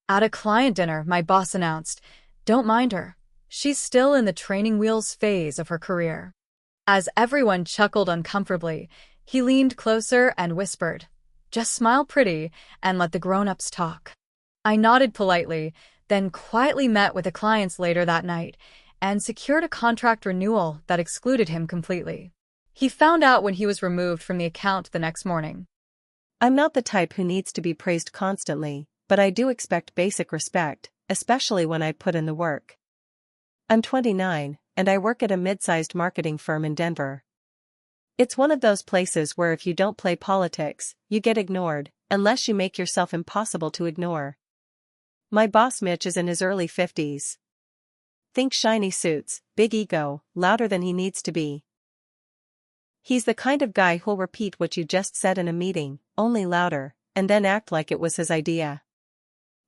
At a client dinner, my boss announced, "Don't mind her. She's still in the training wheels phase of her career." As everyone chuckled uncomfortably, he leaned closer and whispered, "Just smile pretty and let the grown-ups talk." I nodded politely, then quietly met with the clients later that night and secured a contract renewal that excluded him completely. He found out when he was removed from the account the next morning. I'm not the type who needs to be praised constantly, but I do expect basic respect, especially when I put in the work. I'm 29, and I work at a mid-sized marketing firm in Denver. It's one of those places where if you don't play politics, you get ignored, unless you make yourself impossible to ignore. My boss Mitch is in his early 50s. Think shiny suits, big ego, louder than he needs to be. He's the kind of guy who'll repeat what you just said in a meeting, only louder, and then act like it was his idea.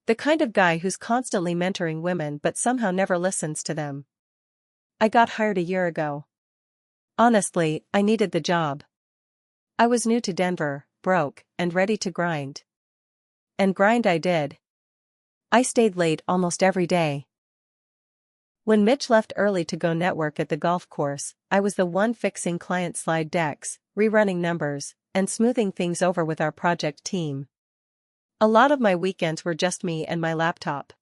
The kind of guy who's constantly mentoring women but somehow never listens to them. I got hired a year ago. Honestly, I needed the job. I was new to Denver, broke, and ready to grind. And grind I did. I stayed late almost every day. When Mitch left early to go network at the golf course, I was the one fixing client slide decks, rerunning numbers, and smoothing things over with our project team. A lot of my weekends were just me and my laptop.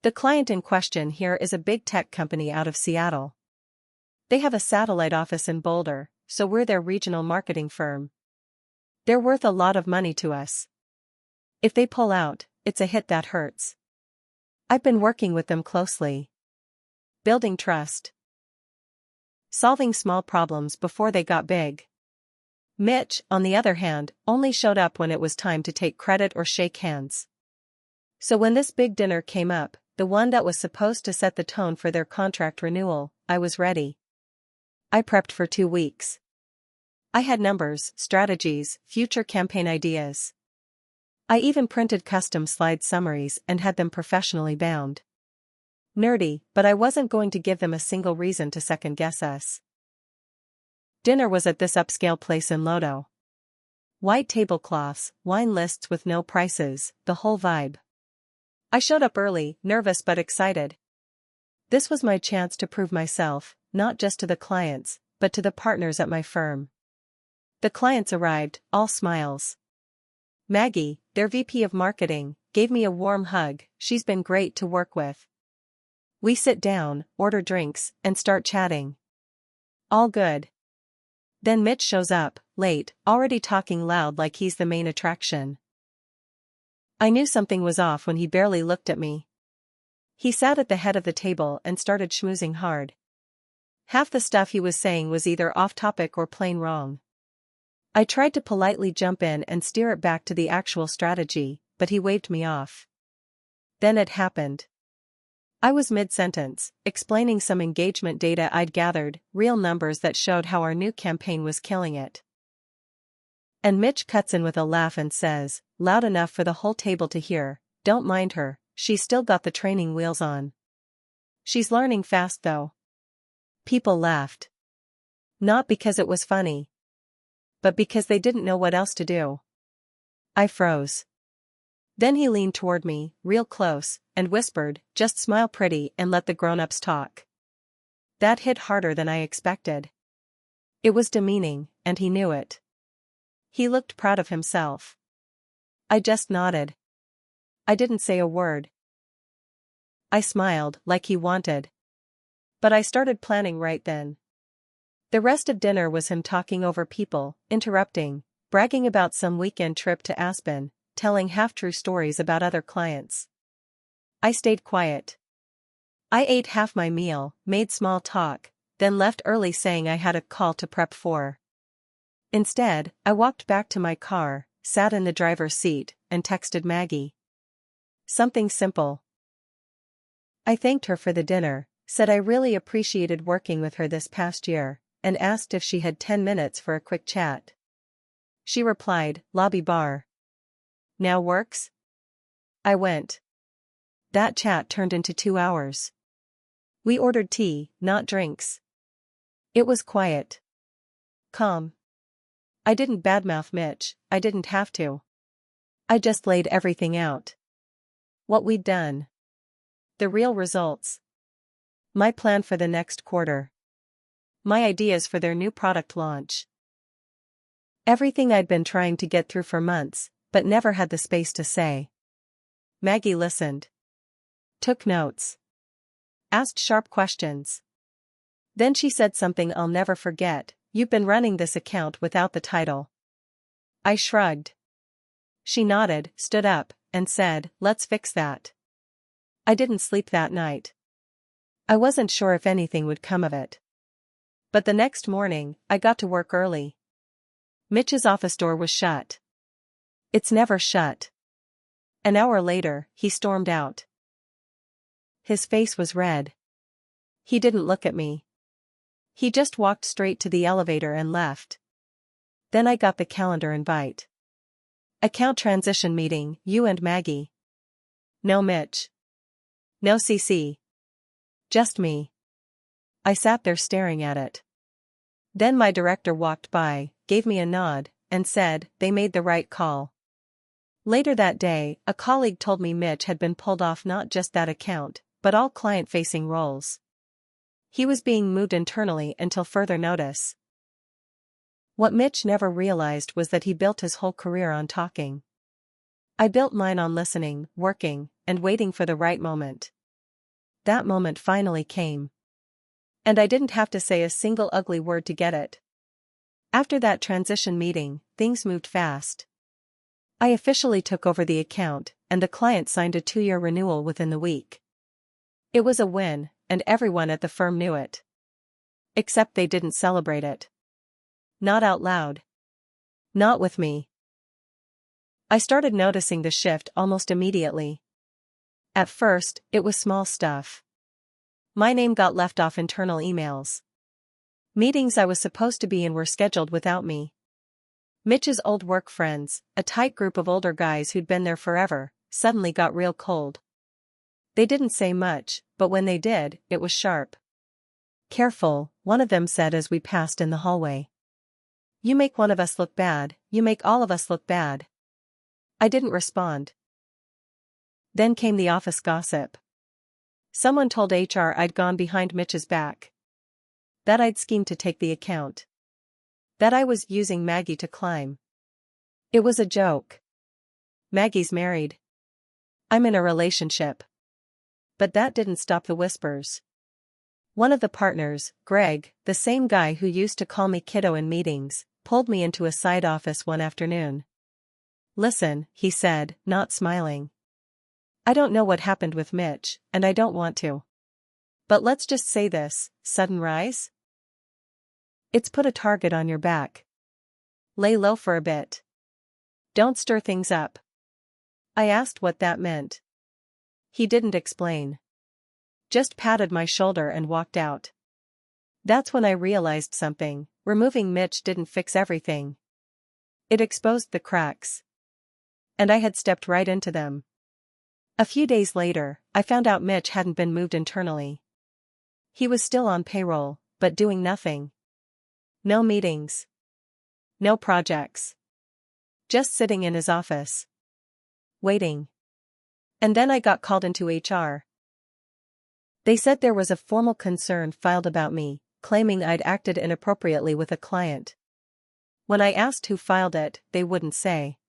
The client in question here is a big tech company out of Seattle. They have a satellite office in Boulder, so we're their regional marketing firm. They're worth a lot of money to us. If they pull out, it's a hit that hurts. I've been working with them closely. Building trust. Solving small problems before they got big. Mitch, on the other hand, only showed up when it was time to take credit or shake hands. So when this big dinner came up, the one that was supposed to set the tone for their contract renewal, I was ready. I prepped for 2 weeks. I had numbers, strategies, future campaign ideas. I even printed custom slide summaries and had them professionally bound. Nerdy, but I wasn't going to give them a single reason to second-guess us. Dinner was at this upscale place in Lodo. White tablecloths, wine lists with no prices, the whole vibe. I showed up early, nervous but excited. This was my chance to prove myself, not just to the clients, but to the partners at my firm. The clients arrived, all smiles. Maggie, their VP of marketing, gave me a warm hug. She's been great to work with. We sit down, order drinks, and start chatting. All good. Then Mitch shows up, late, already talking loud like he's the main attraction. I knew something was off when he barely looked at me. He sat at the head of the table and started schmoozing hard. Half the stuff he was saying was either off-topic or plain wrong. I tried to politely jump in and steer it back to the actual strategy, but he waved me off. Then it happened. I was mid-sentence, explaining some engagement data I'd gathered, real numbers that showed how our new campaign was killing it. And Mitch cuts in with a laugh and says, loud enough for the whole table to hear, "Don't mind her, she's still got the training wheels on. She's learning fast though." People laughed. Not because it was funny, but because they didn't know what else to do. I froze. Then he leaned toward me, real close, and whispered, "Just smile pretty and let the grown-ups talk." That hit harder than I expected. It was demeaning, and he knew it. He looked proud of himself. I just nodded. I didn't say a word. I smiled, like he wanted. But I started planning right then. The rest of dinner was him talking over people, interrupting, bragging about some weekend trip to Aspen, telling half-true stories about other clients. I stayed quiet. I ate half my meal, made small talk, then left early saying I had a call to prep for. Instead, I walked back to my car, sat in the driver's seat, and texted Maggie. Something simple. I thanked her for the dinner, said I really appreciated working with her this past year, and asked if she had 10 minutes for a quick chat. She replied, "Lobby bar. Now works?" I went. That chat turned into 2 hours. We ordered tea, not drinks. It was quiet. Calm. I didn't badmouth Mitch, I didn't have to. I just laid everything out. What we'd done. The real results. My plan for the next quarter. My ideas for their new product launch. Everything I'd been trying to get through for months, but never had the space to say. Maggie listened. Took notes. Asked sharp questions. Then she said something I'll never forget: "You've been running this account without the title." I shrugged. She nodded, stood up, and said, "Let's fix that." I didn't sleep that night. I wasn't sure if anything would come of it. But the next morning, I got to work early. Mitch's office door was shut. It's never shut. An hour later, he stormed out. His face was red. He didn't look at me. He just walked straight to the elevator and left. Then I got the calendar invite. Account transition meeting, you and Maggie. No Mitch. No CC. Just me. I sat there staring at it. Then my director walked by, gave me a nod, and said they made the right call. Later that day, a colleague told me Mitch had been pulled off not just that account, but all client-facing roles. He was being moved internally until further notice. What Mitch never realized was that he built his whole career on talking. I built mine on listening, working, and waiting for the right moment. That moment finally came. And I didn't have to say a single ugly word to get it. After that transition meeting, things moved fast. I officially took over the account, and the client signed a 2-year renewal within the week. It was a win, and everyone at the firm knew it. Except they didn't celebrate it. Not out loud. Not with me. I started noticing the shift almost immediately. At first, it was small stuff. My name got left off internal emails. Meetings I was supposed to be in were scheduled without me. Mitch's old work friends, a tight group of older guys who'd been there forever, suddenly got real cold. They didn't say much, but when they did, it was sharp. "Careful," one of them said as we passed in the hallway. "You make one of us look bad, you make all of us look bad." I didn't respond. Then came the office gossip. Someone told HR I'd gone behind Mitch's back. That I'd schemed to take the account. That I was using Maggie to climb. It was a joke. Maggie's married. I'm in a relationship. But that didn't stop the whispers. One of the partners, Greg, the same guy who used to call me kiddo in meetings, pulled me into a side office one afternoon. "Listen," he said, not smiling. "I don't know what happened with Mitch, and I don't want to. But let's just say this: sudden rise? It's put a target on your back. Lay low for a bit. Don't stir things up." I asked what that meant. He didn't explain. Just patted my shoulder and walked out. That's when I realized something: removing Mitch didn't fix everything. It exposed the cracks. And I had stepped right into them. A few days later, I found out Mitch hadn't been moved internally. He was still on payroll, but doing nothing. No meetings. No projects. Just sitting in his office. Waiting. And then I got called into HR. They said there was a formal concern filed about me, claiming I'd acted inappropriately with a client. When I asked who filed it, they wouldn't say.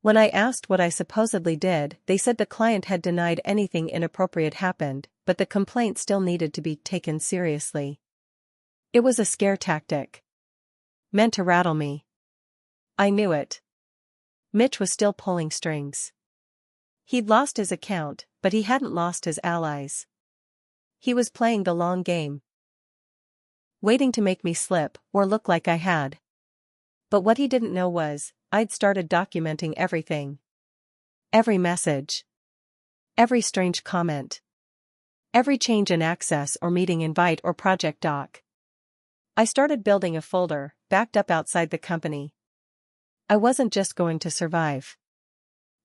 When I asked what I supposedly did, they said the client had denied anything inappropriate happened, but the complaint still needed to be taken seriously. It was a scare tactic. Meant to rattle me. I knew it. Mitch was still pulling strings. He'd lost his account, but he hadn't lost his allies. He was playing the long game. Waiting to make me slip, or look like I had. But what he didn't know was, I'd started documenting everything. Every message. Every strange comment. Every change in access or meeting invite or project doc. I started building a folder, backed up outside the company. I wasn't just going to survive.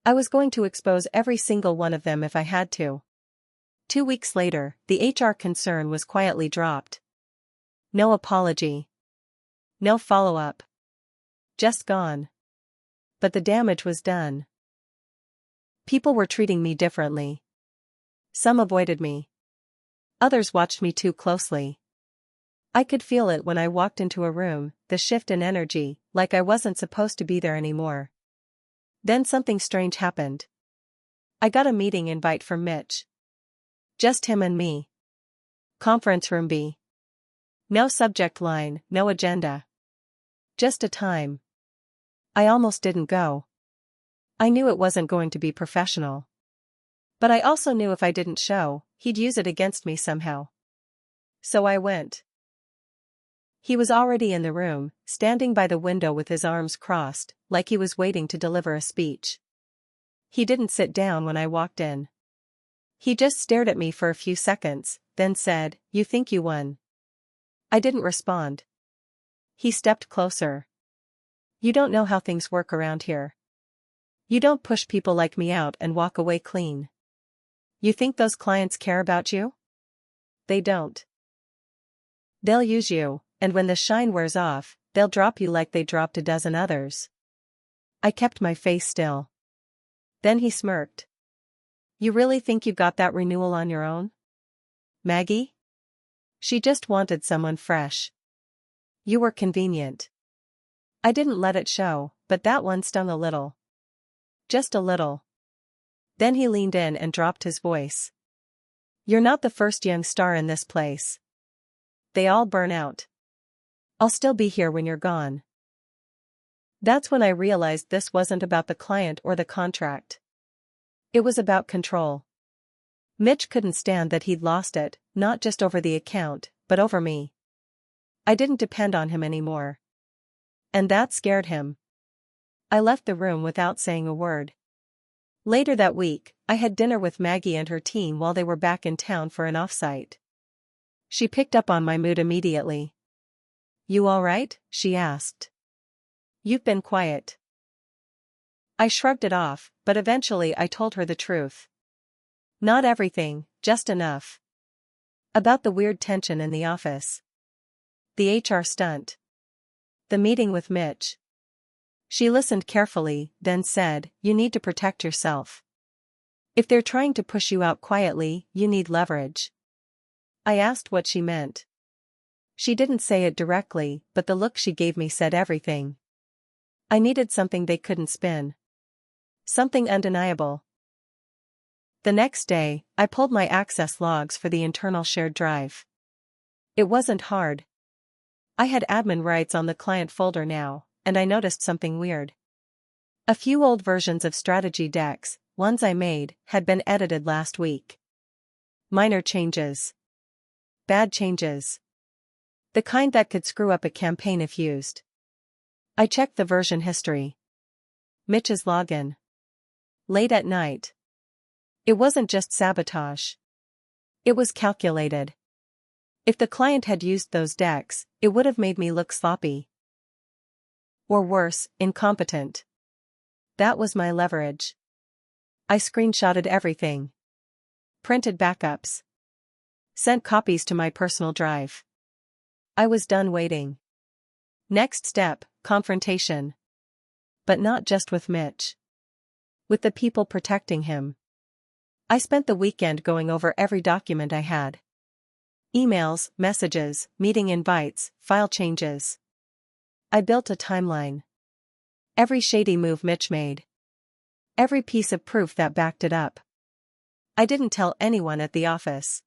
I was going to expose every single one of them if I had to. 2 weeks later, the HR concern was quietly dropped. No apology. No follow-up. Just gone. But the damage was done. People were treating me differently. Some avoided me. Others watched me too closely. I could feel it when I walked into a room, the shift in energy, like I wasn't supposed to be there anymore. Then something strange happened. I got a meeting invite from Mitch. Just him and me. Conference room B. No subject line, no agenda. Just a time. I almost didn't go. I knew it wasn't going to be professional. But I also knew if I didn't show, he'd use it against me somehow. So I went. He was already in the room, standing by the window with his arms crossed, like he was waiting to deliver a speech. He didn't sit down when I walked in. He just stared at me for a few seconds, then said, "You think you won?" I didn't respond. He stepped closer. "You don't know how things work around here. You don't push people like me out and walk away clean. You think those clients care about you? They don't. They'll use you, and when the shine wears off, they'll drop you like they dropped a dozen others." I kept my face still. Then he smirked. "You really think you got that renewal on your own? Maggie? She just wanted someone fresh. You were convenient." I didn't let it show, but that one stung a little. Just a little. Then he leaned in and dropped his voice. "You're not the first young star in this place. They all burn out. I'll still be here when you're gone." That's when I realized this wasn't about the client or the contract. It was about control. Mitch couldn't stand that he'd lost it, not just over the account, but over me. I didn't depend on him anymore. And that scared him. I left the room without saying a word. Later that week, I had dinner with Maggie and her team while they were back in town for an offsite. She picked up on my mood immediately. "You all right?" she asked. "You've been quiet." I shrugged it off, but eventually I told her the truth. Not everything, just enough. About the weird tension in the office. The HR stunt. The meeting with Mitch. She listened carefully, then said, "You need to protect yourself. If they're trying to push you out quietly, you need leverage." I asked what she meant. She didn't say it directly, but the look she gave me said everything. I needed something they couldn't spin. Something undeniable. The next day, I pulled my access logs for the internal shared drive. It wasn't hard. I had admin rights on the client folder now, and I noticed something weird. A few old versions of strategy decks, ones I made, had been edited last week. Minor changes. Bad changes. The kind that could screw up a campaign if used. I checked the version history. Mitch's login. Late at night. It wasn't just sabotage. It was calculated. If the client had used those decks, it would have made me look sloppy. Or worse, incompetent. That was my leverage. I screenshotted everything. Printed backups. Sent copies to my personal drive. I was done waiting. Next step, confrontation. But not just with Mitch. With the people protecting him. I spent the weekend going over every document I had. Emails, messages, meeting invites, file changes. I built a timeline. Every shady move Mitch made. Every piece of proof that backed it up. I didn't tell anyone at the office.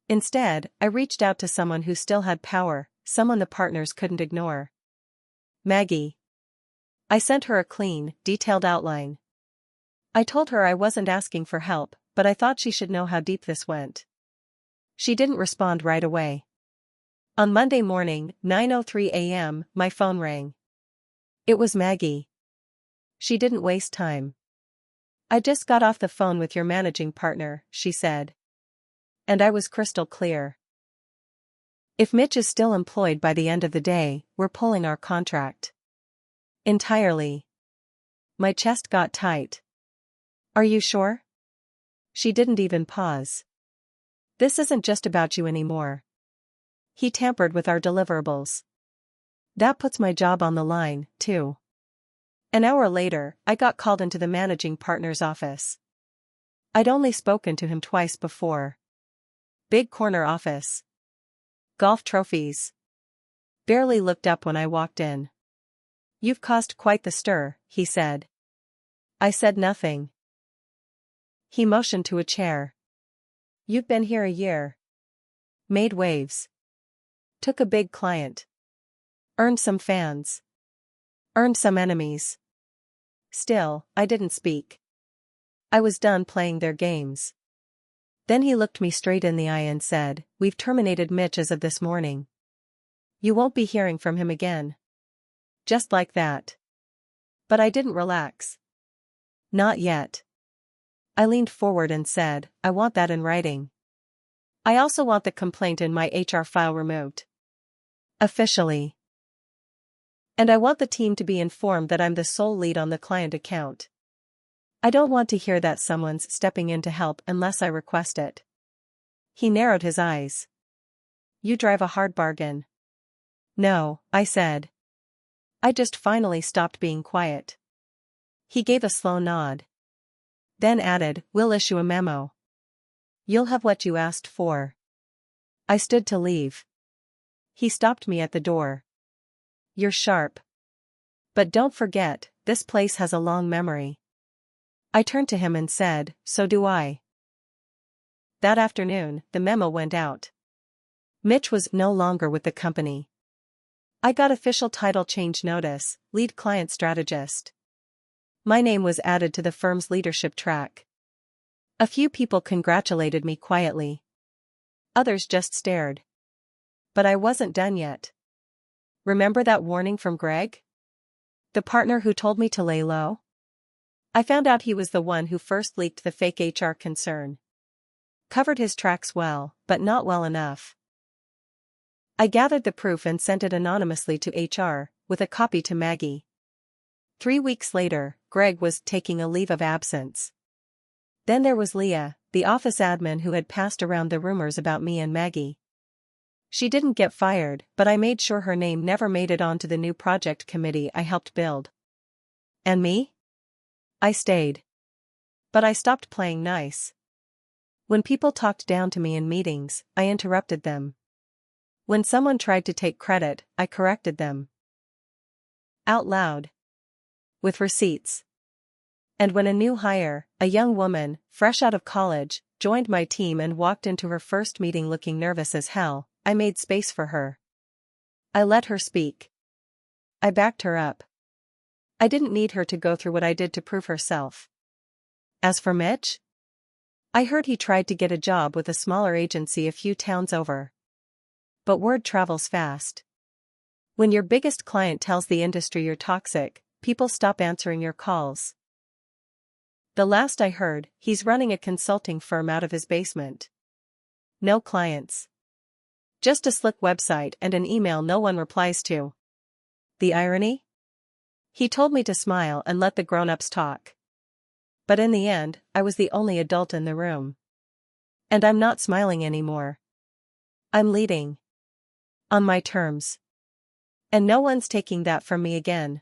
Instead, I reached out to someone who still had power, someone the partners couldn't ignore. Maggie. I sent her a clean, detailed outline. I told her I wasn't asking for help, but I thought she should know how deep this went. She didn't respond right away. On Monday morning, 9:03 a.m., my phone rang. It was Maggie. She didn't waste time. "I just got off the phone with your managing partner," she said. And I was crystal clear. "If Mitch is still employed by the end of the day, we're pulling our contract." Entirely. My chest got tight. "Are you sure?" She didn't even pause. "This isn't just about you anymore. He tampered with our deliverables. That puts my job on the line, too. An hour later, I got called into the managing partner's office. I'd only spoken to him twice before. Big corner office. Golf trophies. Barely looked up when I walked in. "You've caused quite the stir," he said. I said nothing. He motioned to a chair. "You've been here a year. Made waves. Took a big client. Earned some fans. Earned some enemies." Still, I didn't speak. I was done playing their games. Then he looked me straight in the eye and said, "We've terminated Mitch as of this morning. You won't be hearing from him again." Just like that. But I didn't relax. Not yet. I leaned forward and said, "I want that in writing. I also want the complaint in my HR file removed. Officially. And I want the team to be informed that I'm the sole lead on the client account. I don't want to hear that someone's stepping in to help unless I request it." He narrowed his eyes. "You drive a hard bargain." "No," I said. "I just finally stopped being quiet." He gave a slow nod. Then added, "We'll issue a memo. You'll have what you asked for." I stood to leave. He stopped me at the door. "You're sharp. But don't forget, this place has a long memory." I turned to him and said, "So do I." That afternoon, the memo went out. Mitch was no longer with the company. I got official title change notice, lead client strategist. My name was added to the firm's leadership track. A few people congratulated me quietly. Others just stared. But I wasn't done yet. Remember that warning from Greg? The partner who told me to lay low? I found out he was the one who first leaked the fake HR concern. Covered his tracks well, but not well enough. I gathered the proof and sent it anonymously to HR, with a copy to Maggie. 3 weeks later, Greg was taking a leave of absence. Then there was Leah, the office admin who had passed around the rumors about me and Maggie. She didn't get fired, but I made sure her name never made it onto the new project committee I helped build. And me? I stayed. But I stopped playing nice. When people talked down to me in meetings, I interrupted them. When someone tried to take credit, I corrected them. Out loud. With receipts. And when a new hire, a young woman, fresh out of college, joined my team and walked into her first meeting looking nervous as hell, I made space for her. I let her speak. I backed her up. I didn't need her to go through what I did to prove herself. As for Mitch? I heard he tried to get a job with a smaller agency a few towns over. But word travels fast. When your biggest client tells the industry you're toxic, people stop answering your calls. The last I heard, he's running a consulting firm out of his basement. No clients. Just a slick website and an email no one replies to. The irony? He told me to smile and let the grown-ups talk. But in the end, I was the only adult in the room. And I'm not smiling anymore. I'm leading. On my terms. And no one's taking that from me again.